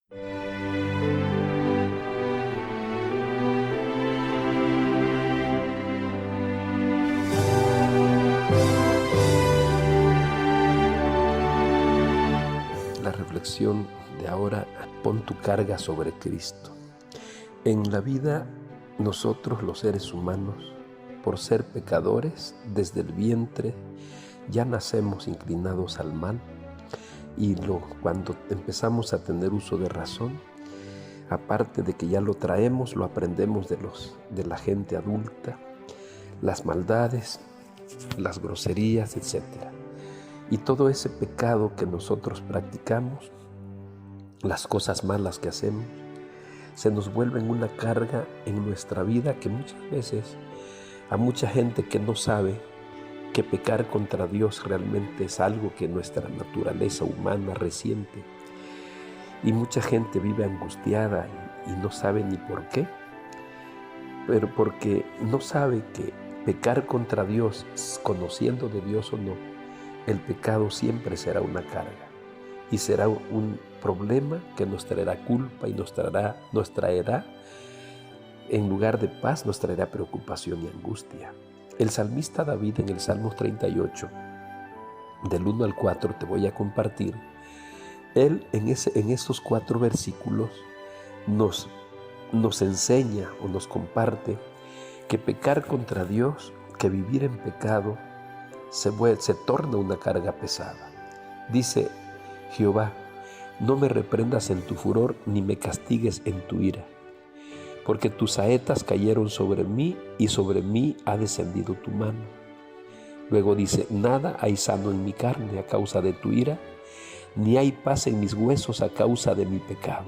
La reflexión de ahora: pon tu carga sobre Cristo. En la vida, nosotros los seres humanos, por ser pecadores, desde el vientre ya nacemos inclinados al mal, y cuando empezamos a tener uso de razón, aparte de que ya lo traemos, lo aprendemos de la gente adulta, las maldades, las groserías, etc. Y todo ese pecado que nosotros practicamos, las cosas malas que hacemos, se nos vuelven una carga en nuestra vida que muchas veces a mucha gente que no sabe que pecar contra Dios realmente es algo que nuestra naturaleza humana resiente. Y mucha gente vive angustiada y no sabe ni por qué, pero porque no sabe que pecar contra Dios, conociendo de Dios o no, el pecado siempre será una carga y será un problema que nos traerá culpa y nos traerá, en lugar de paz, nos traerá preocupación y angustia. El salmista David, en el Salmo 38, del 1 al 4, te voy a compartir. Él en estos 4 versículos nos enseña o nos comparte que pecar contra Dios, que vivir en pecado, se torna una carga pesada. Dice Jehová: no me reprendas en tu furor, ni me castigues en tu ira, porque tus saetas cayeron sobre mí y sobre mí ha descendido tu mano. Luego dice: nada hay sano en mi carne a causa de tu ira, ni hay paz en mis huesos a causa de mi pecado.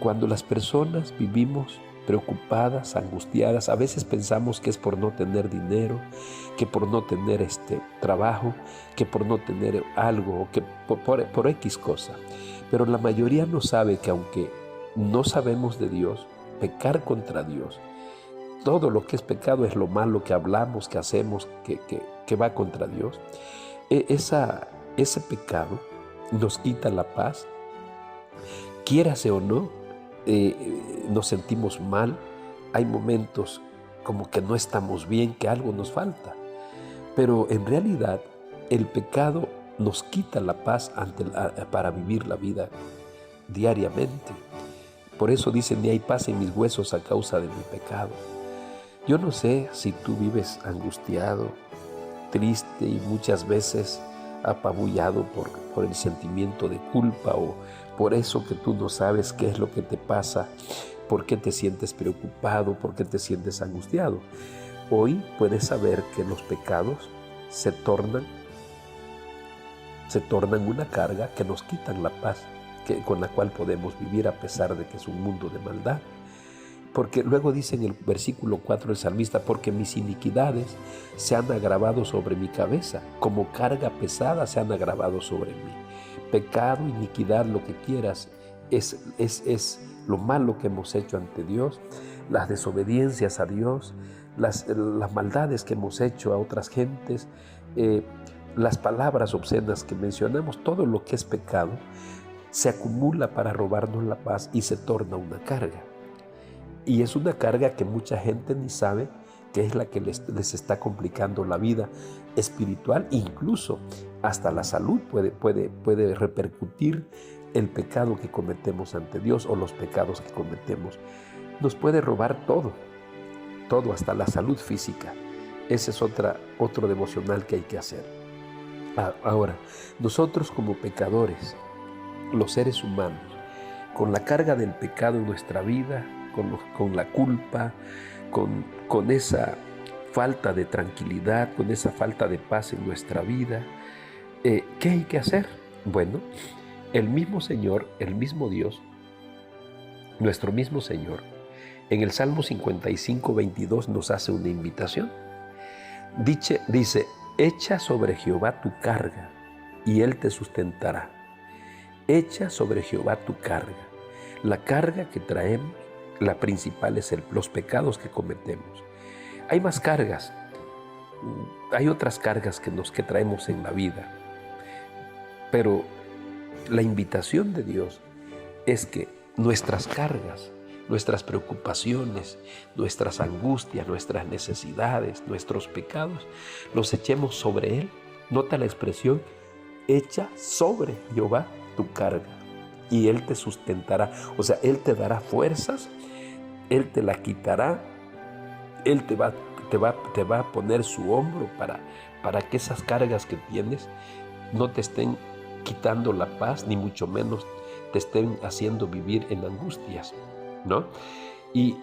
Cuando las personas vivimos preocupadas, angustiadas, a veces pensamos que es por no tener dinero, que por no tener trabajo, que por no tener algo, o que por X cosa. Pero la mayoría no sabe que aunque no sabemos de Dios, pecar contra Dios, todo lo que es pecado es lo malo que hablamos, que hacemos, que va contra Dios. Ese pecado nos quita la paz, quiérase o no. Nos sentimos mal, hay momentos como que no estamos bien, que algo nos falta, pero en realidad el pecado nos quita la paz para vivir la vida diariamente. Por eso dice: ni hay paz en mis huesos a causa de mi pecado. Yo no sé si tú vives angustiado, triste y muchas veces apabullado por el sentimiento de culpa, o por eso que tú no sabes qué es lo que te pasa, por qué te sientes preocupado, por qué te sientes angustiado. Hoy puedes saber que los pecados se tornan una carga que nos quitan la paz con la cual podemos vivir a pesar de que es un mundo de maldad. Porque luego dice en el versículo 4 el salmista: porque mis iniquidades se han agravado sobre mi cabeza, como carga pesada se han agravado sobre mí. Pecado, iniquidad, lo que quieras, es lo malo que hemos hecho ante Dios, las desobediencias a Dios, las maldades que hemos hecho a otras gentes, las palabras obscenas que mencionamos, todo lo que es pecado se acumula para robarnos la paz y se torna una carga. Y es una carga que mucha gente ni sabe que es la que les está complicando la vida espiritual, incluso hasta la salud puede repercutir el pecado que cometemos ante Dios, o los pecados que cometemos. Nos puede robar todo, hasta la salud física. Ese es otro devocional que hay que hacer. Ahora, nosotros como pecadores, los seres humanos, con la carga del pecado en nuestra vida, con la culpa, con esa falta de tranquilidad, con esa falta de paz en nuestra vida, ¿qué hay que hacer? Bueno, el mismo Señor, el mismo Dios, nuestro mismo Señor, en el Salmo 55, 22 nos hace una invitación. Dice: echa sobre Jehová tu carga y Él te sustentará. Echa sobre Jehová tu carga. La carga que traemos, la principal es los pecados que cometemos. Hay más cargas, hay otras cargas que traemos en la vida, pero la invitación de Dios es que nuestras cargas, nuestras preocupaciones, nuestras angustias, nuestras necesidades, nuestros pecados, los echemos sobre Él. Nota la expresión, echa sobre Jehová tu carga y Él te sustentará. O sea, Él te dará fuerzas, Él te la quitará, Él te va a poner su hombro para que esas cargas que tienes no te estén quitando la paz, ni mucho menos te estén haciendo vivir en angustias, ¿no? Y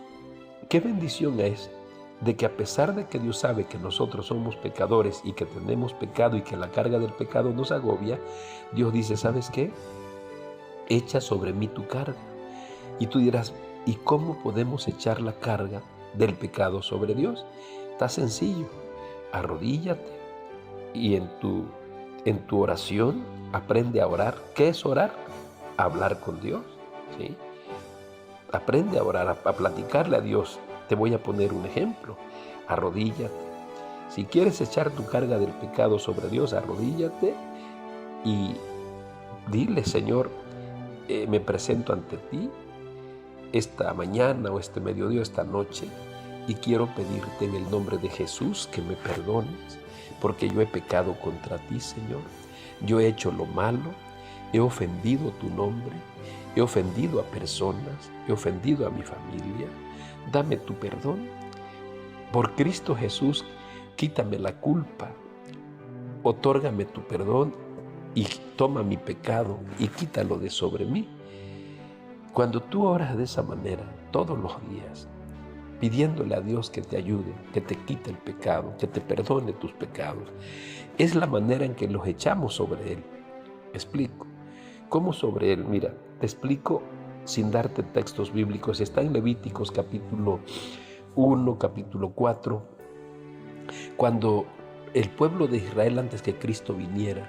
qué bendición es de que a pesar de que Dios sabe que nosotros somos pecadores y que tenemos pecado y que la carga del pecado nos agobia, Dios dice, ¿sabes qué? Echa sobre mí tu carga. Y tú dirás, ¿y cómo podemos echar la carga del pecado sobre Dios? Está sencillo, arrodíllate y en tu oración aprende a orar. ¿Qué es orar? Hablar con Dios, ¿sí? Aprende a orar, a platicarle a Dios. Te voy a poner un ejemplo. Arrodíllate. Si quieres echar tu carga del pecado sobre Dios, arrodíllate y dile, Señor, me presento ante ti esta mañana o este mediodía, esta noche, y quiero pedirte en el nombre de Jesús que me perdones, porque yo he pecado contra ti, Señor. Yo he hecho lo malo, he ofendido tu nombre, he ofendido a personas, he ofendido a mi familia. Dame tu perdón. Por Cristo Jesús, quítame la culpa. Otórgame tu perdón y toma mi pecado y quítalo de sobre mí. Cuando tú oras de esa manera, todos los días, pidiéndole a Dios que te ayude, que te quite el pecado, que te perdone tus pecados, es la manera en que los echamos sobre Él. Explico. ¿Cómo sobre Él? Mira, te explico sin darte textos bíblicos. Está en Levíticos capítulo 1, capítulo 4, cuando el pueblo de Israel, antes que Cristo viniera,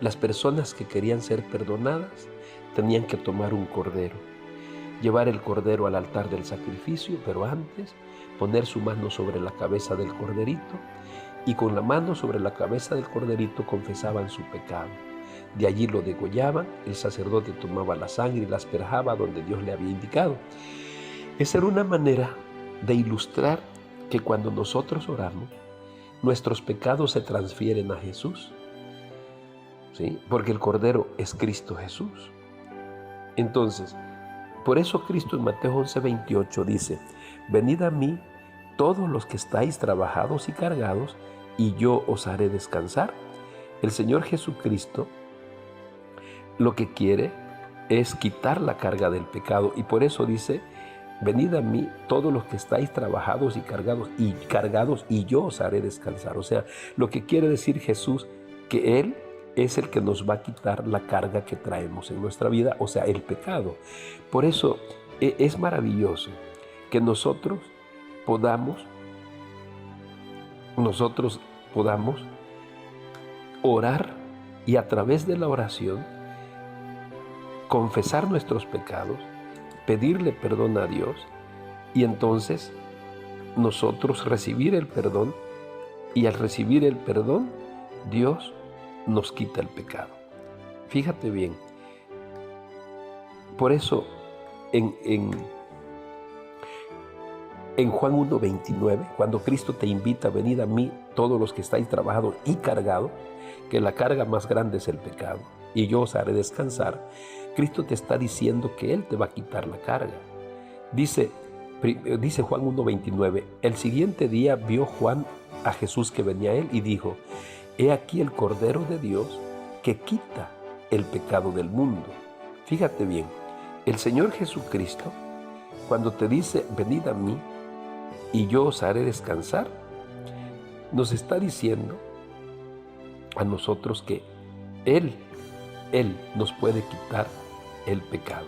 las personas que querían ser perdonadas tenían que tomar un cordero, llevar el cordero al altar del sacrificio, pero antes poner su mano sobre la cabeza del corderito y con la mano sobre la cabeza del corderito confesaban su pecado. De allí lo degollaban, el sacerdote tomaba la sangre y la asperjaba donde Dios le había indicado. Esa era una manera de ilustrar que cuando nosotros oramos, nuestros pecados se transfieren a Jesús, ¿sí? Porque el Cordero es Cristo Jesús. Entonces, por eso Cristo en Mateo 11:28 dice, venid a mí todos los que estáis trabajados y cargados, y yo os haré descansar. El Señor Jesucristo lo que quiere es quitar la carga del pecado, y por eso dice, venid a mí todos los que estáis trabajados y cargados, y yo os haré descansar. O sea, lo que quiere decir Jesús, que Él es el que nos va a quitar la carga que traemos en nuestra vida, o sea, el pecado. Por eso es maravilloso que nosotros podamos orar y a través de la oración confesar nuestros pecados, pedirle perdón a Dios y entonces nosotros recibir el perdón, y al recibir el perdón Dios nos quita el pecado. Fíjate bien, por eso en Juan 1:29, cuando Cristo te invita, venid a mí todos los que estáis trabajados y cargados, que la carga más grande es el pecado, y yo os haré descansar, Cristo te está diciendo que Él te va a quitar la carga. Dice Juan 1:29, el siguiente día vio Juan a Jesús que venía a él y dijo, he aquí el Cordero de Dios que quita el pecado del mundo. Fíjate bien, el Señor Jesucristo, cuando te dice, venid a mí y yo os haré descansar, nos está diciendo a nosotros que Él nos puede quitar el pecado,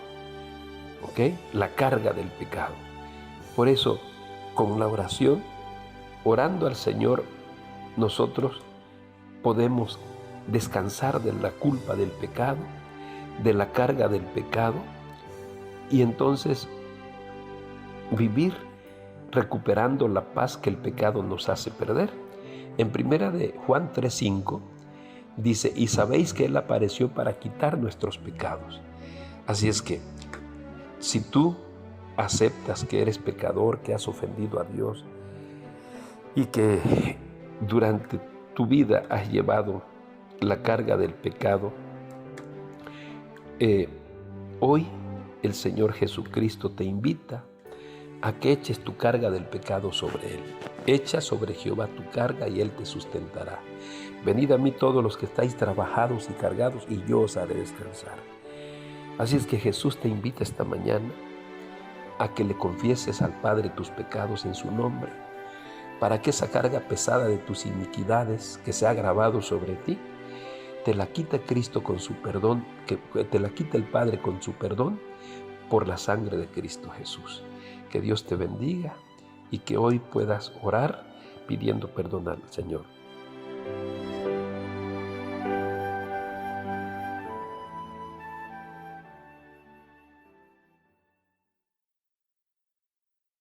¿ok? La carga del pecado. Por eso, con la oración, orando al Señor, nosotros podemos descansar de la culpa del pecado, de la carga del pecado, y entonces vivir recuperando la paz que el pecado nos hace perder. En primera de Juan 3:5 dice, y sabéis que Él apareció para quitar nuestros pecados. Así es que Si tú aceptas que eres pecador, que has ofendido a Dios y que durante tu vida has llevado la carga del pecado, hoy el Señor Jesucristo te invita a que eches tu carga del pecado sobre Él. Echa sobre Jehová tu carga y Él te sustentará. Venid a mí todos los que estáis trabajados y cargados, y yo os haré descansar. Así es que Jesús te invita esta mañana a que le confieses al Padre tus pecados en su nombre, para que esa carga pesada de tus iniquidades que se ha grabado sobre ti, te la quita Cristo con su perdón, que te la quita el Padre con su perdón por la sangre de Cristo Jesús. Que Dios te bendiga y que hoy puedas orar pidiendo perdón al Señor.